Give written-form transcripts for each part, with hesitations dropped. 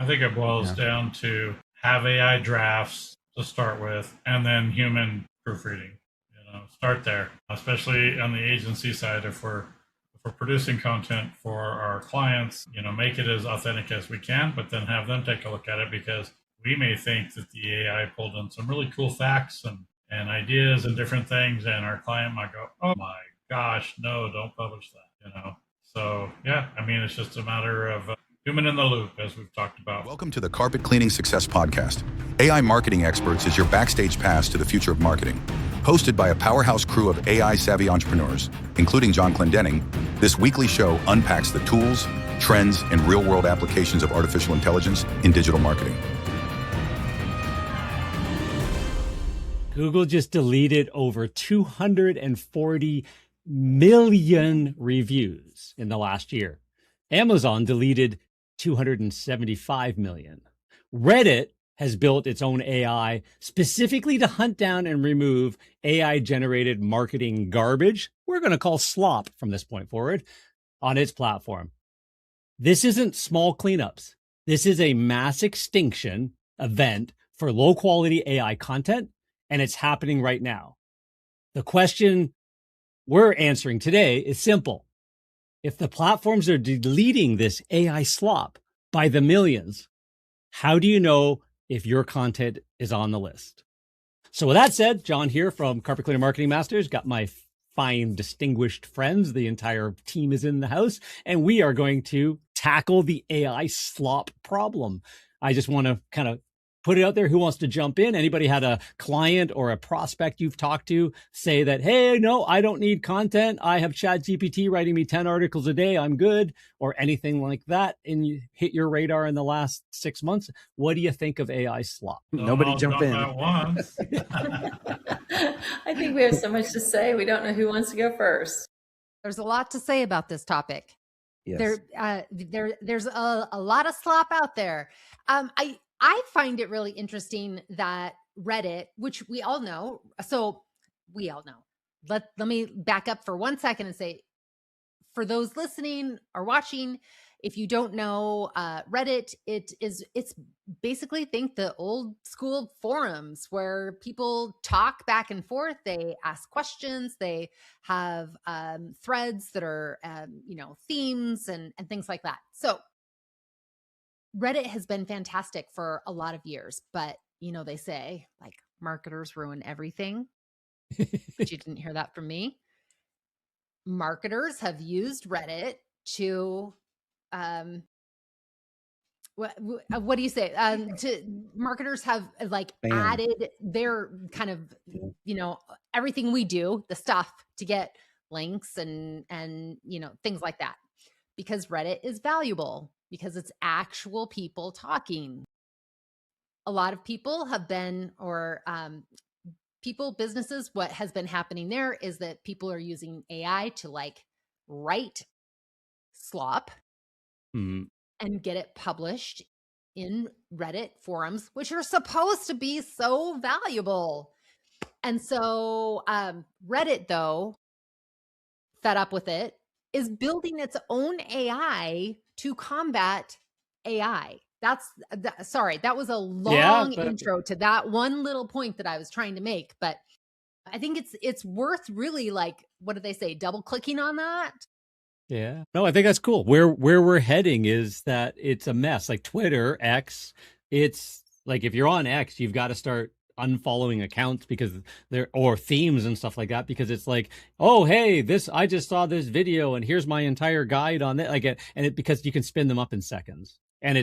I think it boils down to have AI drafts to start with, and then human proofreading. Start there, especially on the agency side. If we're producing content for our clients, make it as authentic as we can, but then have them take a look at it, because we may think that the AI pulled in some really cool facts and ideas and different things, and our client might go, "Oh my gosh, no, don't publish that." So yeah, it's just a matter of human in the loop, as we've talked about. Welcome to the Carpet Cleaning Success Podcast. AI Marketing Experts is your backstage pass to the future of marketing. Hosted by a powerhouse crew of AI-savvy entrepreneurs, including John Clendenning, this weekly show unpacks the tools, trends, and real-world applications of artificial intelligence in digital marketing. Google just deleted over 240 million reviews in the last year. Amazon deleted 275 million. Reddit has built its own AI specifically to hunt down and remove AI-generated marketing garbage, we're going to call slop from this point forward, on its platform. This isn't small cleanups. This is a mass extinction event for low-quality AI content, and it's happening right now. The question we're answering today is simple. If the platforms are deleting this AI slop by the millions, how do you know if your content is on the list? So with that said, John here from Carpet Cleaner Marketing Masters, got my fine distinguished friends. The entire team is in the house, and we are going to tackle the AI slop problem. I just want to kind of put it out there. Who wants to jump in? Anybody had a client or a prospect you've talked to say that, hey, no, I don't need content. I have ChatGPT writing me 10 articles a day. I'm good, or anything like that. And you hit your radar in the last 6 months. What do you think of AI slop? Nobody jump in. I think we have so much to say. We don't know who wants to go first. There's a lot to say about this topic. Yes. There's a lot of slop out there. I find it really interesting that Reddit, which we all know, let me back up for 1 second and say, for those listening or watching, if you don't know, Reddit, it's basically, think the old school forums where people talk back and forth. They ask questions. They have threads that are, themes and things like that. So Reddit has been fantastic for a lot of years, but they say like marketers ruin everything. But you didn't hear that from me. Marketers have used Reddit to, what do you say? Marketers have added their kind of, everything we do, the stuff to get links and things like that, because Reddit is valuable. Because it's actual people talking. A lot of people have been, businesses, what has been happening there is that people are using AI to write slop and get it published in Reddit forums, which are supposed to be so valuable. And so Reddit, though, fed up with it, is building its own AI to combat AI. That was a long intro to that one little point that I was trying to make, but I think it's worth really, what do they say, double clicking on that? Yeah. No, I think that's cool. Where we're heading is that it's a mess. Like Twitter, X, it's like, if you're on X, you've got to start unfollowing accounts because or themes and stuff like that, because it's like, oh, hey, I just saw this video and here's my entire guide on it. Because you can spin them up in seconds. And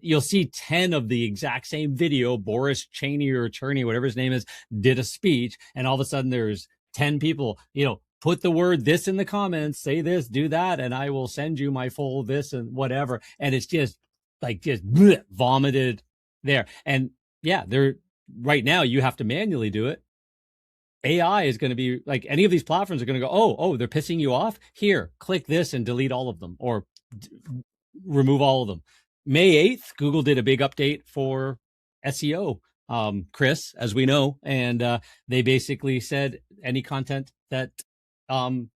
you'll see 10 of the exact same video. Boris Cheney or Cherney, whatever his name is, did a speech. And all of a sudden there's 10 people, put the word this in the comments, say this, do that, and I will send you my full this and whatever. And it's just vomited there. And yeah, right now you have to manually do it. AI is going to be like, any of these platforms are going to go, oh, they're pissing you off. Here, click this and delete all of them, or remove all of them. May 8th, Google did a big update for SEO, Chris, as we know, and they basically said any content that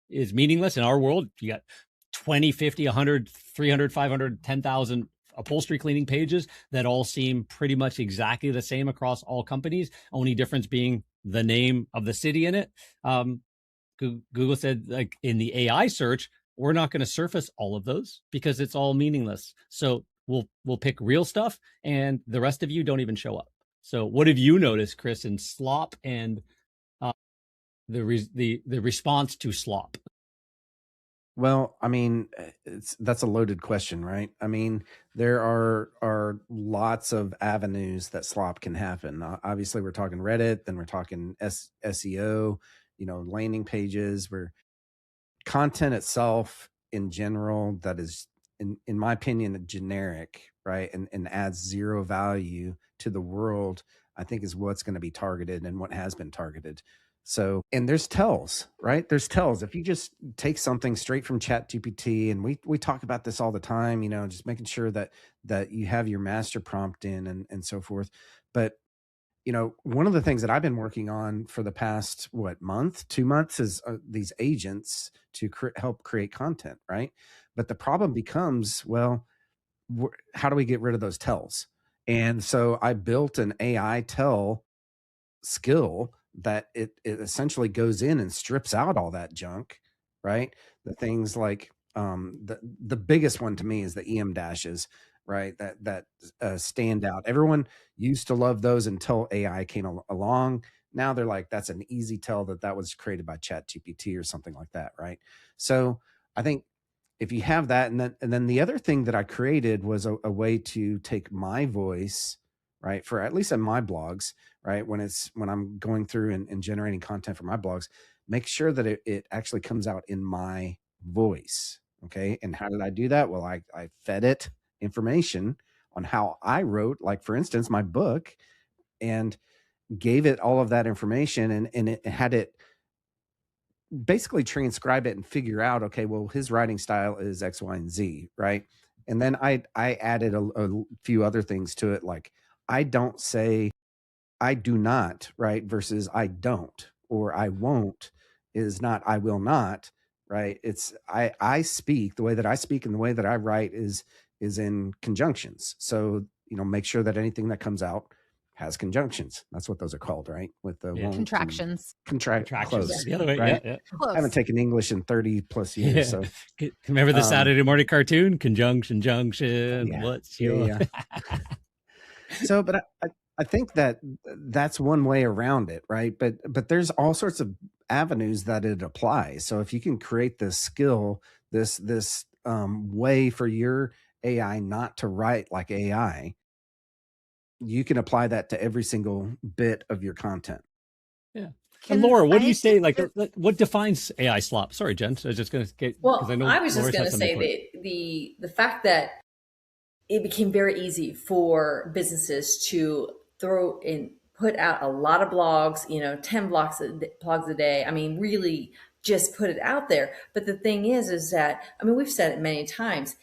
is meaningless in our world, you got 20, 50, 100, 300, 500, 10,000 upholstery cleaning pages that all seem pretty much exactly the same across all companies, only difference being the name of the city in it. Google said, like, in the AI search, we're not going to surface all of those because it's all meaningless. So we'll pick real stuff, and the rest of you don't even show up. So what have you noticed, Chris, in slop and the response to slop? Well, I mean, that's a loaded question, right? I mean, there are lots of avenues that slop can happen. Obviously, we're talking Reddit, then we're talking SEO, landing pages, where content itself in general that is, in my opinion, generic, right, and adds zero value to the world, I think is what's going to be targeted and what has been targeted. So, and there's tells, right? There's tells. If you just take something straight from ChatGPT, and we talk about this all the time, just making sure that you have your master prompt in and so forth. But one of the things that I've been working on for the past, 2 months is these agents to help create content, right? But the problem becomes, well, how do we get rid of those tells? And so I built an AI tell skill that it essentially goes in and strips out all that junk, right? The things like the biggest one to me is the EM dashes, right? That stand out. Everyone used to love those until AI came along. Now they're like, that's an easy tell that was created by ChatGPT or something like that, right? So I think if you have that, and then the other thing that I created was a way to take my voice, right, for at least in my blogs, right, when I'm going through and generating content for my blogs, make sure that it actually comes out in my voice. Okay. And how did I do that? Well, I fed it information on how I wrote, like, for instance, my book, and gave it all of that information, and it had it basically transcribe it and figure out, okay, well, his writing style is X, Y, and Z, right? And then I added a few other things to it, like, I don't say I do not, right? Versus I don't, or I won't is not I will not, right? It's I speak, the way that I speak and the way that I write is in conjunctions. So, make sure that anything that comes out has conjunctions. That's what those are called, right? With the won't Contractions. Contractions. Close, The other way, right? yeah. Close. I haven't taken English in 30 plus years. So remember the Saturday morning cartoon, conjunction, junction. Yeah. What's your Yeah. So, but I think that's one way around it, right? But there's all sorts of avenues that it applies. So if you can create this skill, this way for your AI not to write like AI, you can apply that to every single bit of your content. Yeah. And Laura, what do you say? Like, what defines AI slop? Sorry, Jen. I was just going to get. Well, I know I was Laura's just going to say the fact that it became very easy for businesses to put out a lot of blogs, 10 blogs a day. I mean, really just put it out there. But the thing is that, I mean, we've said it many times,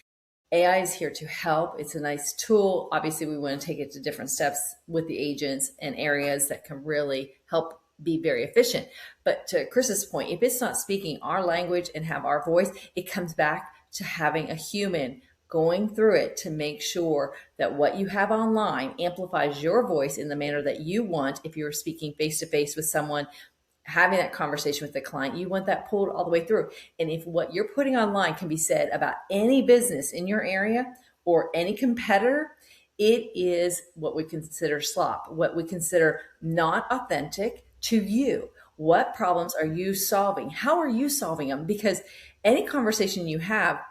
AI is here to help. It's a nice tool. Obviously, we want to take it to different steps with the agents and areas that can really help be very efficient. But to Chris's point, if it's not speaking our language and have our voice, it comes back to having a human going through it to make sure that what you have online amplifies your voice in the manner that you want. If you're speaking face to face with someone, having that conversation with the client, you want that pulled all the way through. And if what you're putting online can be said about any business in your area or any competitor, it is what we consider slop, what we consider not authentic to you. What problems are you solving? How are you solving them? Because any conversation you have,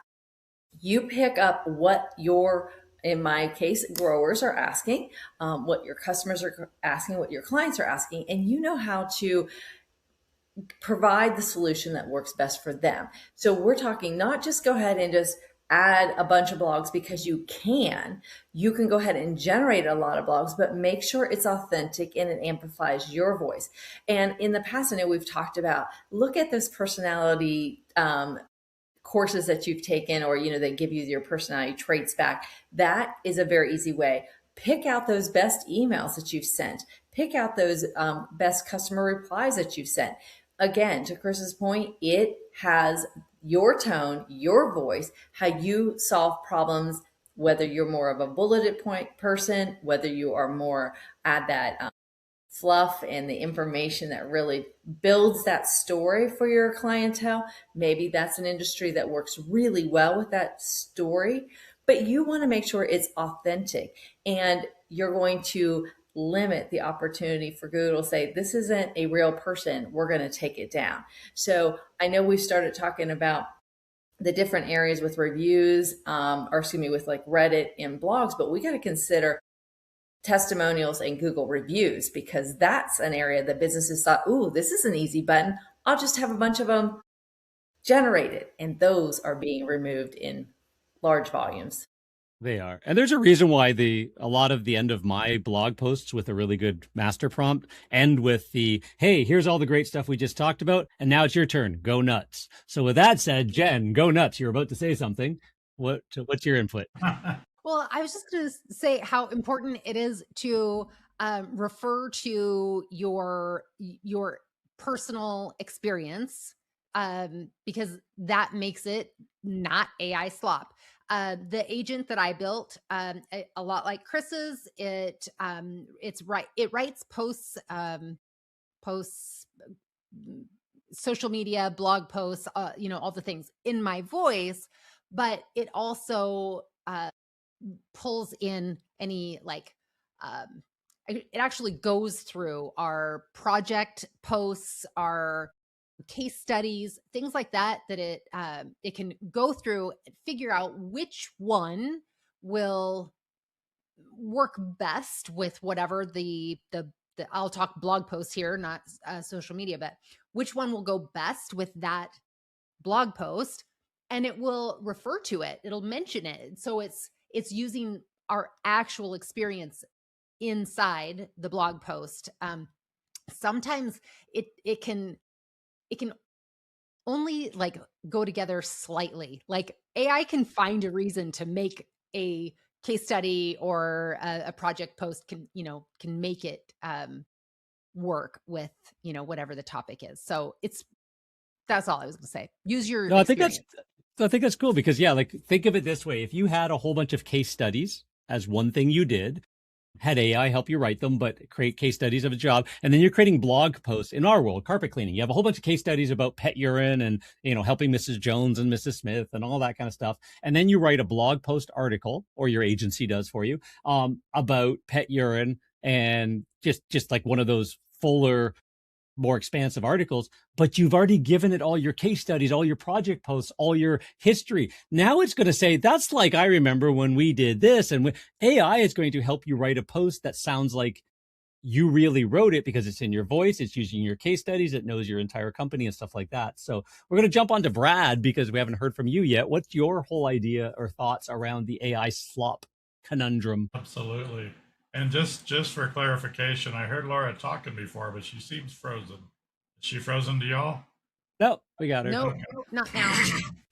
you pick up what your, in my case, growers are asking, what your customers are asking, what your clients are asking, and you know how to provide the solution that works best for them. So we're talking not just go ahead and just add a bunch of blogs because you can. You can go ahead and generate a lot of blogs, but make sure it's authentic and it amplifies your voice. And in the past, I know we've talked about, look at this personality courses that you've taken, or, they give you your personality traits back. That is a very easy way. Pick out those best emails that you've sent. Pick out those best customer replies that you've sent. Again, to Chris's point, it has your tone, your voice, how you solve problems whether you're more of a bulleted point person, whether you are more at that fluff and the information that really builds that story for your clientele. Maybe that's an industry that works really well with that story, but you want to make sure it's authentic, and you're going to limit the opportunity for Google to say, this isn't a real person, we're going to take it down. So I know we've started talking about the different areas with reviews, or excuse me, with like Reddit and blogs, but we got to consider testimonials and Google reviews, because that's an area that businesses thought, ooh, this is an easy button. I'll just have a bunch of them generated. And those are being removed in large volumes. They are. And there's a reason why a lot of the end of my blog posts with a really good master prompt end with the, hey, here's all the great stuff we just talked about, and now it's your turn. Go nuts. So with that said, Jen, go nuts. You're about to say something. What's your input? Well, I was just going to say how important it is to refer to your personal experience, because that makes it not AI slop. The agent that I built, a lot like Chris's, it writes posts, social media, blog posts, all the things in my voice, but it also pulls in any it actually goes through our project posts, our case studies, things like that it can go through and figure out which one will work best with whatever the I'll talk blog posts here, not social media, but which one will go best with that blog post, and it will refer to it. It'll mention it. So it's using our actual experience inside the blog post. Sometimes it can only go together slightly. Like AI can find a reason to make a case study or a project post can make it work with whatever the topic is. So that's all I was going to say. Use your experience. I think that's cool because think of it this way. If you had a whole bunch of case studies as one thing you did, had AI help you write them, but create case studies of a job. And then you're creating blog posts in our world, carpet cleaning. You have a whole bunch of case studies about pet urine and, helping Mrs. Jones and Mrs. Smith and all that kind of stuff. And then you write a blog post article, or your agency does for you, about pet urine, and just like one of those fuller, more expansive articles, but you've already given it all your case studies, all your project posts, all your history. Now it's going to say, that's like, I remember when we did this. And AI is going to help you write a post that sounds like you really wrote it, because it's in your voice, it's using your case studies, it knows your entire company and stuff like that. So we're going to jump on to Brad, because we haven't heard from you yet. What's your whole idea or thoughts around the AI slop conundrum? Absolutely. And just for clarification, I heard Laura talking before, but she seems frozen. Is she frozen to y'all? No, we got her. No, Okay. not now.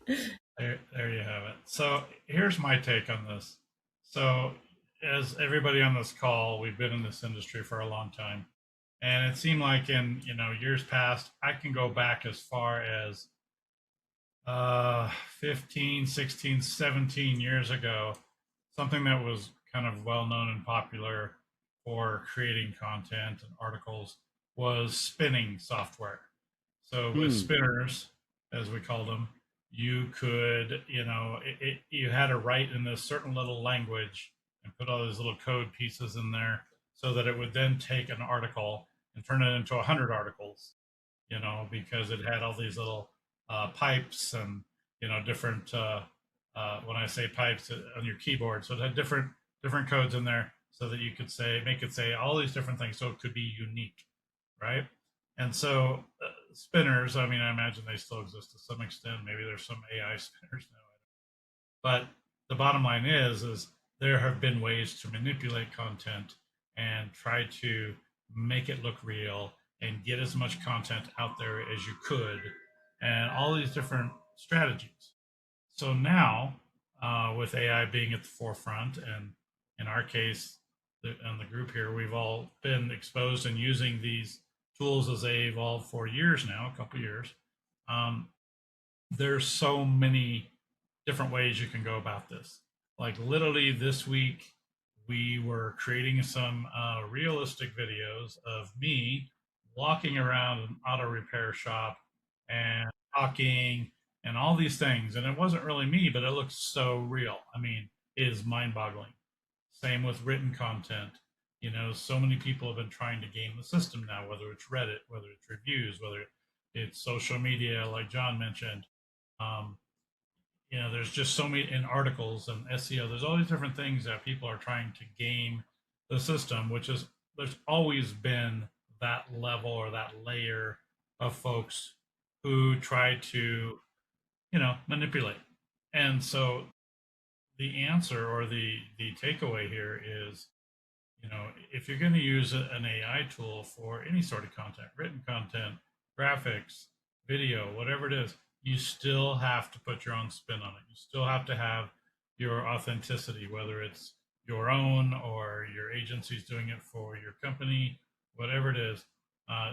There you have it. So here's my take on this. So as everybody on this call, we've been in this industry for a long time. And it seemed like in years past, I can go back as far as 15, 16, 17 years ago, something that was kind of well known and popular for creating content and articles was spinning software. So with spinners, as we called them, you could, you had to write in this certain little language and put all these little code pieces in there so that it would then take an article and turn it into 100 articles, because it had all these little pipes and, different, when I say pipes on your keyboard, so it had different codes in there so that you could make it say all these different things, so it could be unique, right? And so spinners, I imagine they still exist to some extent. Maybe there's some AI spinners now. But the bottom line is there have been ways to manipulate content and try to make it look real and get as much content out there as you could, and all these different strategies. So now, with AI being at the forefront, and in our case, on the group here, we've all been exposed and using these tools as they evolve for years now, a couple years. There's so many different ways you can go about this. Like literally this week, we were creating some realistic videos of me walking around an auto repair shop and talking and all these things. And it wasn't really me, but it looked so real. I mean, it is mind boggling. Same with written content. You know, so many people have been trying to game the system now, whether it's Reddit, whether it's reviews, whether it's social media, like John mentioned. Um, you know, there's just so many in articles and SEO. There's all these different things that people are trying to game the system, which is there's always been that level or that layer of folks who try to, you know, manipulate. And so the answer or the takeaway here is, you know, if you're going to use an AI tool for any sort of content, written content, graphics, video, whatever it is, you still have to put your own spin on it. You still have to have your authenticity, whether it's your own or your agency's doing it for your company, whatever it is.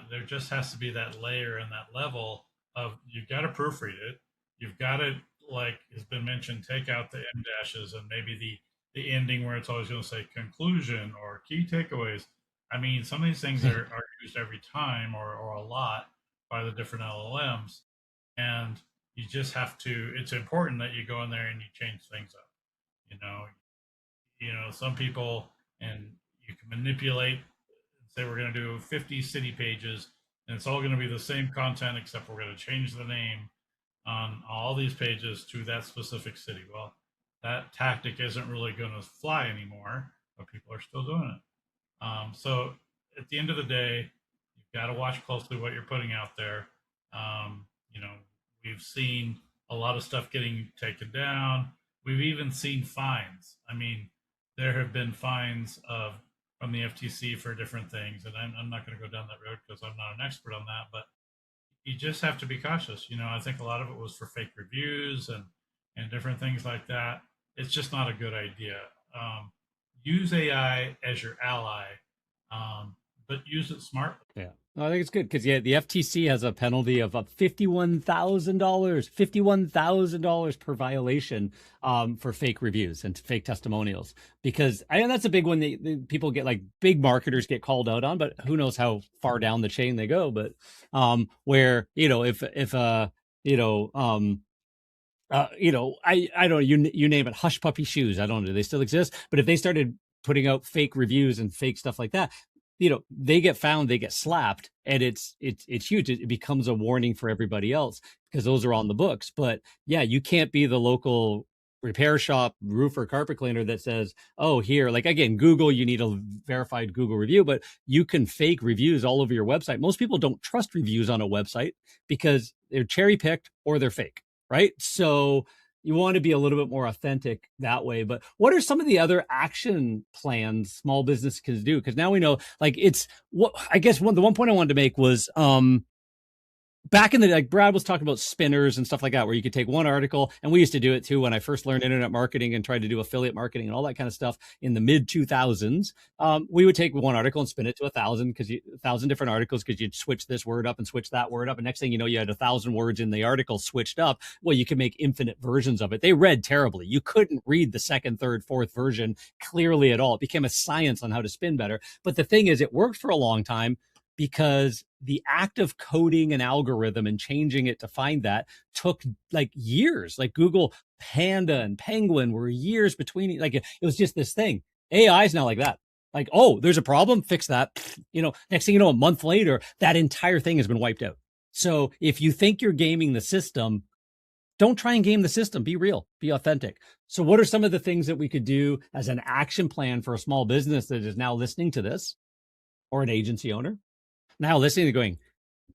There just has to be that layer and that level of you've got to proofread it. You've got to, like has been mentioned, take out the M dashes and maybe the ending where it's always going to say conclusion or key takeaways. I mean, some of these things are used every time or a lot by the different LLMs. And you just have to, it's important that you go in there and you change things up. You know, some people, and you can manipulate, say we're going to do 50 city pages and it's all going to be the same content except we're going to change the name on all these pages to that specific city. Well, that tactic isn't really going to fly anymore, but people are still doing it. So at the end of the day, you've got to watch closely what you're putting out there. You know, we've seen a lot of stuff getting taken down. We've even seen fines. I mean, there have been fines from the FTC for different things, and I'm not going to go down that road because I'm not an expert on that, but you just have to be cautious. You know, I think a lot of it was for fake reviews and different things like that. It's just not a good idea. Use AI as your ally, but use it smartly. Yeah. No, I think it's good because the FTC has a penalty of $51,000 per violation for fake reviews and fake testimonials. Because that's a big one that people get, like big marketers get called out on, but who knows how far down the chain they go. But where if I don't know, you name it, Hush Puppy shoes. I don't know, do they still exist? But if they started putting out fake reviews and fake stuff like that, they get found, they get slapped, and it's huge. It becomes a warning for everybody else because those are on the books. But yeah, you can't be the local repair shop, roofer, carpet cleaner that says, oh, here, like again, Google, you need a verified Google review, but you can fake reviews all over your website. Most people don't trust reviews on a website because they're cherry picked or they're fake, right? So you want to be a little bit more authentic that way. But what are some of the other action plans small business can do? Because now we know, like, it's what I guess the one point I wanted to make was back in the, like Brad was talking about spinners and stuff like that, where you could take one article, and we used to do it too when I first learned internet marketing and tried to do affiliate marketing and all that kind of stuff in the mid 2000s. We would take one article and spin it to 1,000 different articles because you'd switch this word up and switch that word up, and next thing you know, you had 1,000 words in the article switched up. Well, you can make infinite versions of it. They read terribly. You couldn't read the second, third, fourth version clearly at all. It became a science on how to spin better. But the thing is, it worked for a long time because the act of coding an algorithm and changing it to find that took like years. Like Google Panda and Penguin were years between. Like it was just this thing. AI is now like that. Like, oh, there's a problem, fix that. Next thing you know, a month later, that entire thing has been wiped out. So if you think you're gaming the system, don't try and game the system. Be real, be authentic. So what are some of the things that we could do as an action plan for a small business that is now listening to this, or an agency owner? Now listening and going,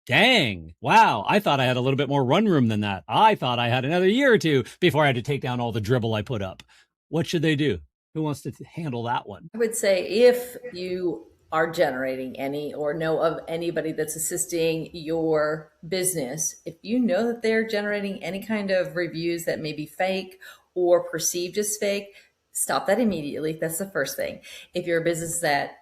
dang, wow, I thought I had a little bit more run room than that. I thought I had another year or two before I had to take down all the dribble I put up. What should they do? Who wants to handle that one? I would say if you are generating any or know of anybody that's assisting your business, if you know that they're generating any kind of reviews that may be fake or perceived as fake, stop that immediately. That's the first thing. If you're a business that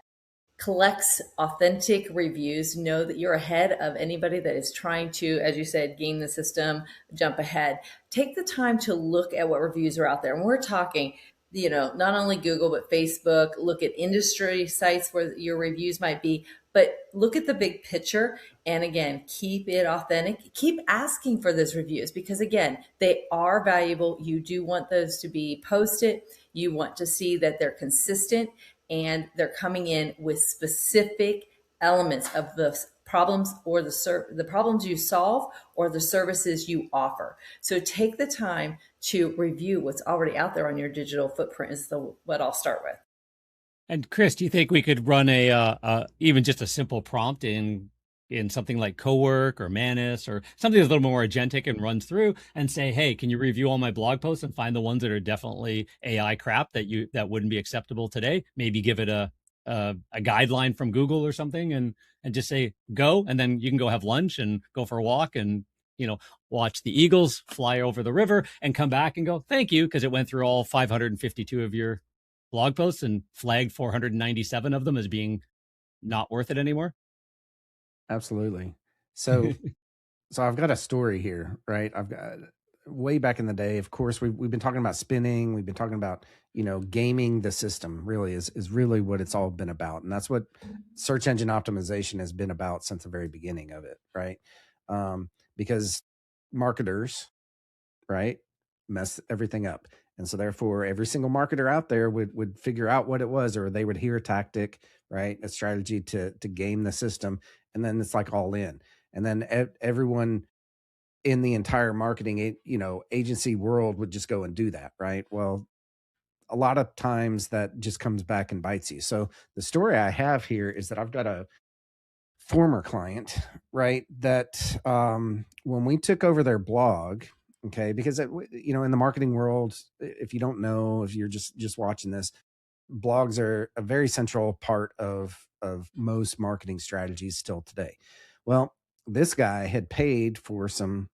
collects authentic reviews, know that you're ahead of anybody that is trying to, as you said, game the system, jump ahead. Take the time to look at what reviews are out there. And we're talking not only Google, but Facebook, look at industry sites where your reviews might be, but look at the big picture. And again, keep it authentic. Keep asking for those reviews because, again, they are valuable. You do want those to be posted. You want to see that they're consistent and they're coming in with specific elements of the problems or the problems you solve or the services you offer. So take the time to review what's already out there on your digital footprint is what I'll start with. And Chris, do you think we could run even just a simple prompt in something like Cowork or Manus or something that's a little more agentic and runs through and say, hey, can you review all my blog posts and find the ones that are definitely AI crap that wouldn't be acceptable today? Maybe give it a guideline from Google or something and just say go, and then you can go have lunch and go for a walk and watch the eagles fly over the river and come back and go thank you because it went through all 552 of your blog posts and flagged 497 of them as being not worth it anymore. Absolutely. So I've got a story here, right? I've got way back in the day, of course, we've been talking about spinning. We've been talking about, gaming the system really is really what it's all been about. And that's what search engine optimization has been about since the very beginning of it, right? Because marketers, right, mess everything up. And so therefore every single marketer out there would figure out what it was, or they would hear a tactic, right? A strategy to game the system. And then it's like all in. And then everyone in the entire marketing, agency world would just go and do that. Right. Well, a lot of times that just comes back and bites you. So the story I have here is that I've got a former client, right, that when we took over their blog, okay, because in the marketing world, if you don't know, if you're just watching this, blogs are a very central part of most marketing strategies still today. Well, this guy had paid for some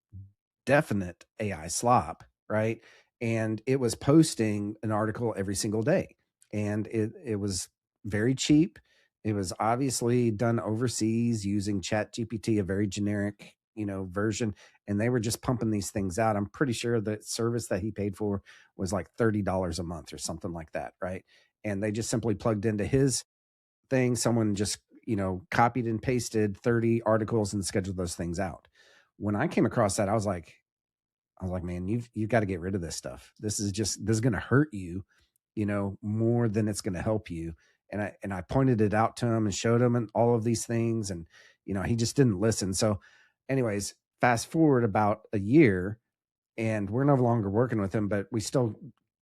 definite AI slop, right? And it was posting an article every single day. And it was very cheap. It was obviously done overseas using Chat GPT, a very generic, version. And they were just pumping these things out. I'm pretty sure the service that he paid for was like $30 a month or something like that, right? And they just simply plugged into his thing. Someone just, copied and pasted 30 articles and scheduled those things out. When I came across that, I was like, man, you've got to get rid of this stuff. This is going to hurt you, more than it's going to help you. And I pointed it out to him and showed him and all of these things. And, he just didn't listen. So anyways, fast forward about a year and we're no longer working with him, but we still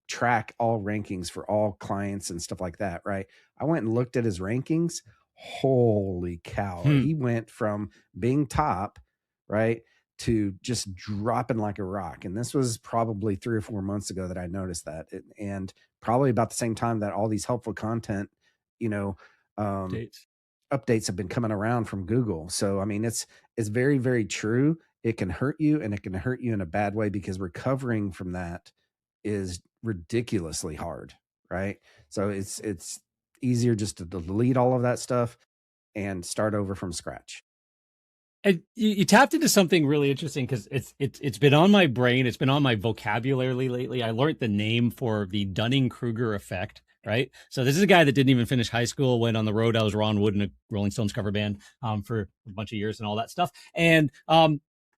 track all rankings for all clients and stuff like that. Right. I went and looked at his rankings. Holy cow. He went from being top, right, to just dropping like a rock. And this was probably 3 or 4 months ago that I noticed that. And probably about the same time that all these helpful content, updates have been coming around from Google. So, I mean, it's very, very true. It can hurt you, and it can hurt you in a bad way because recovering from that is ridiculously hard, right? So it's easier just to delete all of that stuff and start over from scratch. And you tapped into something really interesting because it's been on my brain. It's been on my vocabulary lately. I learned the name for the Dunning-Kruger effect, right? So this is a guy that didn't even finish high school, went on the road. I was Ron Wood in a Rolling Stones cover band for a bunch of years and all that stuff. And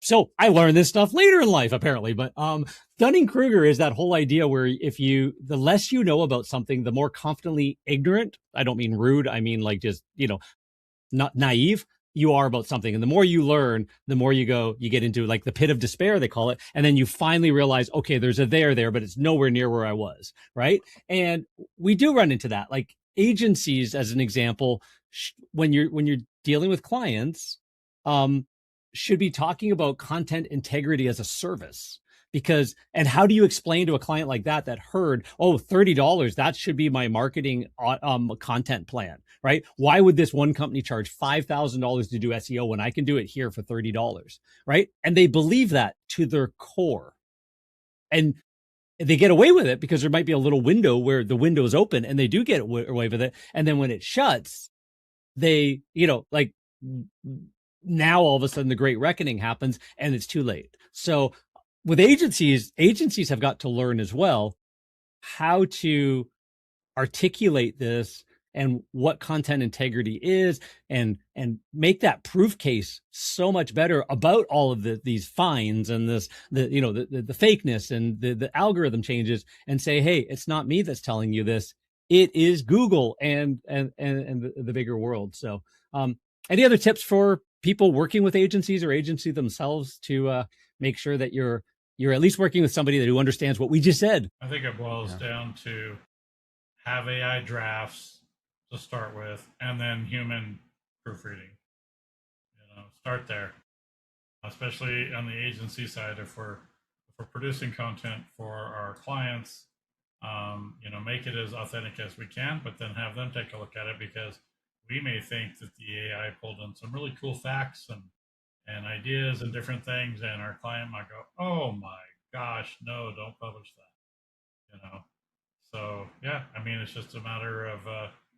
so I learned this stuff later in life, apparently. But Dunning-Kruger is that whole idea where the less you know about something, the more confidently ignorant. I don't mean rude. I mean like just, not naive you are about something. And the more you learn, the more you get into like the pit of despair, they call it. And then you finally realize, okay, there's a there, but it's nowhere near where I was. Right. And we do run into that. Like agencies, as an example, when you're dealing with clients, should be talking about content integrity as a service. And how do you explain to a client like that heard, $30, that should be my marketing content plan, right? Why would this one company charge $5,000 to do SEO when I can do it here for $30, right? And they believe that to their core. And they get away with it because there might be a little window where the window is open and they do get away with it. And then when it shuts, they, now all of a sudden the great reckoning happens and it's too late. So with agencies have got to learn as well how to articulate this and what content integrity is, and make that proof case so much better about all of these fines and the fakeness and the algorithm changes, and say, hey, it's not me that's telling you this, it is Google and the bigger world. So any other tips for people working with agencies or agency themselves to make sure that you're at least working with somebody who understands what we just said? I think it boils down to have AI drafts to start with, and then human proofreading. Start there, especially on the agency side. If we're producing content for our clients, make it as authentic as we can, but then have them take a look at it, because we may think that the AI pulled in some really cool facts and ideas and different things, and our client might go, "Oh my gosh, no, don't publish that." So yeah, I mean, it's just a matter of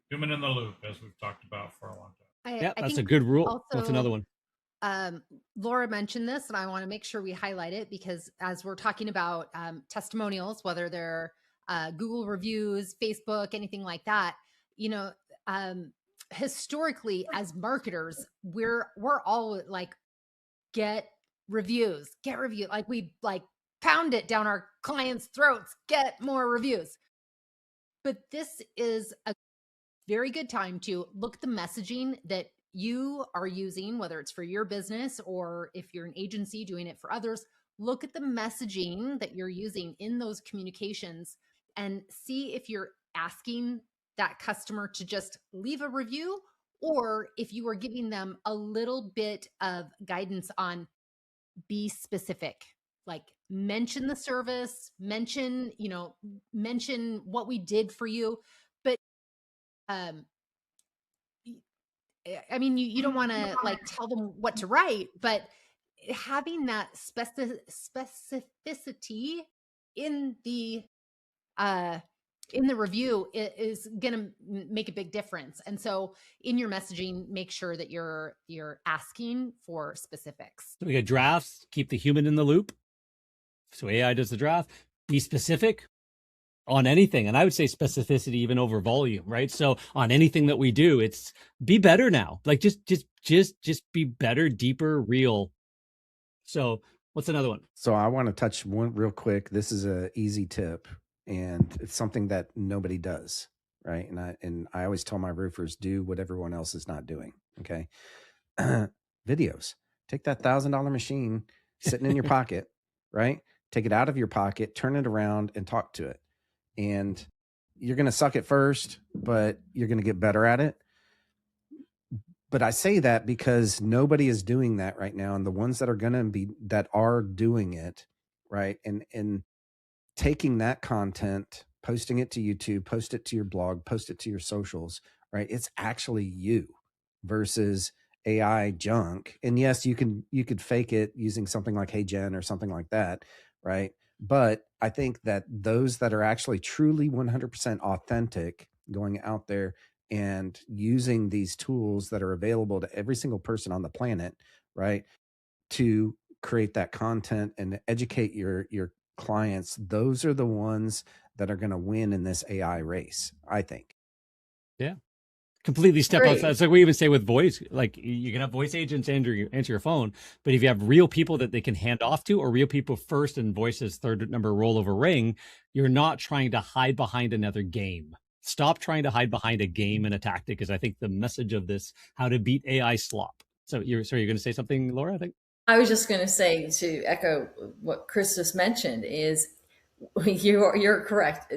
human in the loop, as we've talked about for a long time. Yeah, I that's a think good rule. also, What's another one? Laura mentioned this, and I want to make sure we highlight it, because as we're talking about testimonials, whether they're Google reviews, Facebook, anything like that, historically as marketers, we're all like, get reviews, like we pound it down our clients' throats, get more reviews. But this is a very good time to look at the messaging that you are using, whether it's for your business or if you're an agency doing it for others. Look at the messaging that you're using in those communications and see if you're asking that customer to just leave a review, or if you are giving them a little bit of guidance on, be specific, like mention the service, mention what we did for you. But I mean, you don't want to like tell them what to write, but having that specificity in the review is going to make a big difference. And so in your messaging, make sure that you're asking for specifics. So we got drafts, keep the human in the loop. So AI does the draft, be specific on anything. And I would say specificity even over volume, right? So on anything that we do, it's be better now. Like just be better, deeper, real. So what's another one? So I want to touch one real quick. This is a easy tip, and it's something that nobody does, right? And I always tell my roofers, do what everyone else is not doing. Okay. Videos. Take that $1,000 machine sitting in your pocket, right? Take it out of your pocket, turn it around, and talk to it. And you're going to suck at first, but you're going to get better at it. But I say that because nobody is doing that right now. And the ones that are doing it, right? And taking that content, posting it to YouTube, post it to your blog, post it to your socials, right? It's actually you versus AI junk. And yes, you could fake it using something like Hey Jen or something like that, right? But I think that those that are actually truly 100% authentic, going out there and using these tools that are available to every single person on the planet, right, to create that content and educate your clients, those are the ones that are going to win in this AI race, I think. Yeah. Completely step outside. It's like we even say with voice, like you can have voice agents answer your phone, but if you have real people that they can hand off to, or real people first and voices third number rollover ring, you're not trying to hide behind another game. Stop trying to hide behind a game and a tactic is, I think, the message of this, how to beat AI slop. So you're going to say something, Laura, I think? I was just going to say, to echo what Chris just mentioned, is you're correct.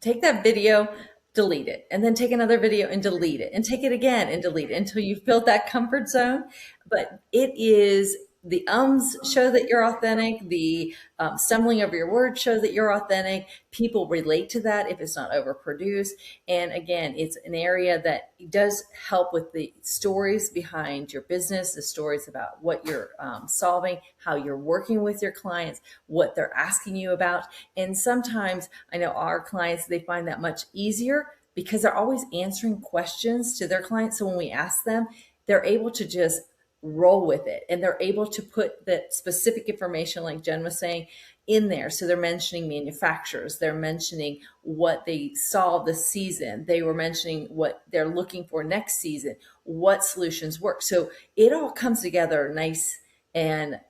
Take that video, delete it, and then take another video and delete it, and take it again and delete it until you've built that comfort zone. But it is, the ums show that you're authentic. The stumbling over your words show that you're authentic. People relate to that if it's not overproduced. And again, it's an area that does help with the stories behind your business, the stories about what you're solving, how you're working with your clients, what they're asking you about. And sometimes I know our clients, they find that much easier because they're always answering questions to their clients. So when we ask them, they're able to just roll with it. And they're able to put the specific information, like Jen was saying, in there. So they're mentioning manufacturers, they're mentioning what they saw this season, they were mentioning what they're looking for next season, what solutions work. So it all comes together nice and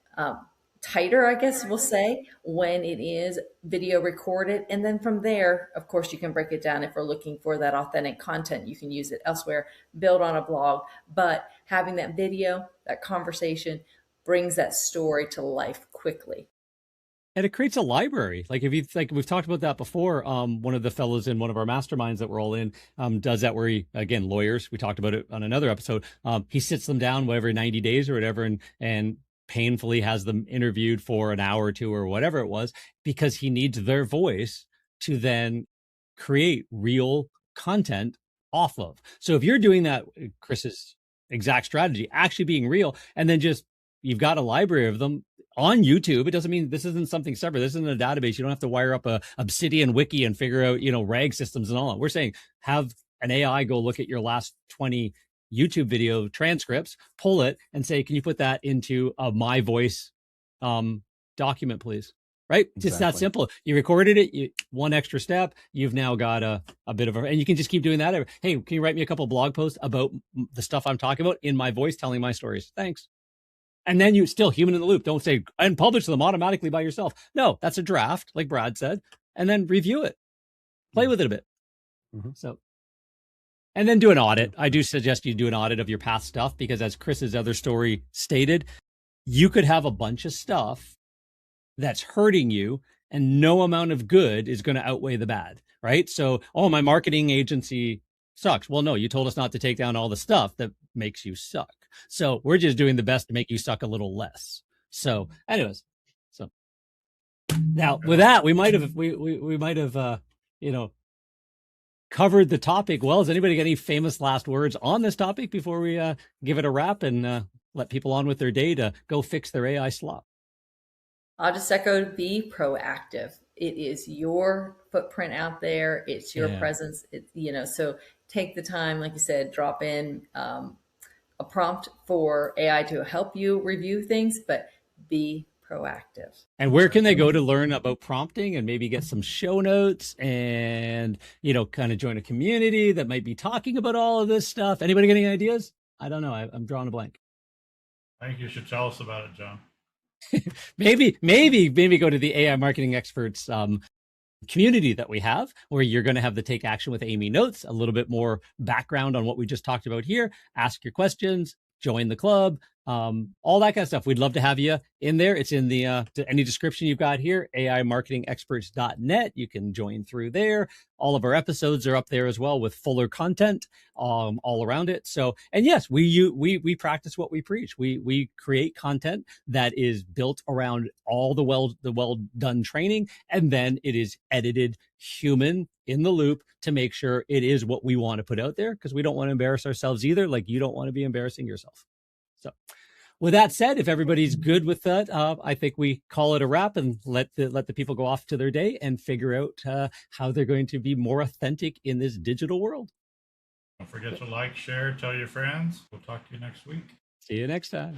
tighter, I guess we'll say, when it is video recorded. And then from there, of course, you can break it down. If we're looking for that authentic content, you can use it elsewhere, build on a blog. But having that video, that conversation, brings that story to life quickly. And it creates a library. Like if you like, we've talked about that before. One of the fellows in one of our masterminds that we're all in does that, where he, again, lawyers, we talked about it on another episode. He sits them down every 90 days or whatever, and painfully has them interviewed for an hour or two or whatever it was, because he needs their voice to then create real content off of. So if you're doing that, Chris's exact strategy, actually being real, and then just, you've got a library of them on YouTube. It doesn't mean this isn't something separate. This isn't a database. You don't have to wire up a Obsidian wiki and figure out, RAG systems and all that. We're saying have an AI go look at your last 20 YouTube video transcripts, pull it, and say, can you put that into a my voice document, please? Right? Exactly. Just that simple. You recorded it, one extra step, you've now got a bit of and you can just keep doing that. Hey, can you write me a couple of blog posts about the stuff I'm talking about in my voice, telling my stories? Thanks. And then you still human in the loop. Don't say, and publish them automatically by yourself. No, that's a draft, like Brad said, and then review it, play with it a bit. Mm-hmm. So, and then do an audit. I do suggest you do an audit of your past stuff, because as Chris's other story stated, you could have a bunch of stuff that's hurting you, and no amount of good is going to outweigh the bad, right? So, oh, my marketing agency sucks. Well, no, you told us not to take down all the stuff that makes you suck. So we're just doing the best to make you suck a little less. So anyways, so now with that, we might have, covered the topic well. Has anybody got any famous last words on this topic before we give it a wrap and let people on with their day to go fix their AI slop? I'll just echo, be proactive. It is your footprint out there. It's your presence. So take the time, like you said, drop in a prompt for AI to help you review things, but be proactive. And where can they go to learn about prompting and maybe get some show notes and, kind of join a community that might be talking about all of this stuff? Anybody got any ideas? I don't know. I'm drawing a blank. I think you should tell us about it, John. maybe go to the AI marketing experts community that we have, where you're going to have the Take Action with Amy notes, a little bit more background on what we just talked about here, ask your questions, join the club, all that kind of stuff. We'd love to have you in there. It's in the any description you've got here, aimarketingexperts.net. You can join through there. All of our episodes are up there as well with fuller content all around it. So, and yes, we practice what we preach. We create content that is built around all the well done training, and then it is edited, human in the loop, to make sure it is what we want to put out there, because we don't want to embarrass ourselves either, like you don't want to be embarrassing yourself. So with that said, if everybody's good with that, I think we call it a wrap and let the people go off to their day and figure out how they're going to be more authentic in this digital world. Don't forget to like, share, tell your friends. We'll talk to you next week. See you next time.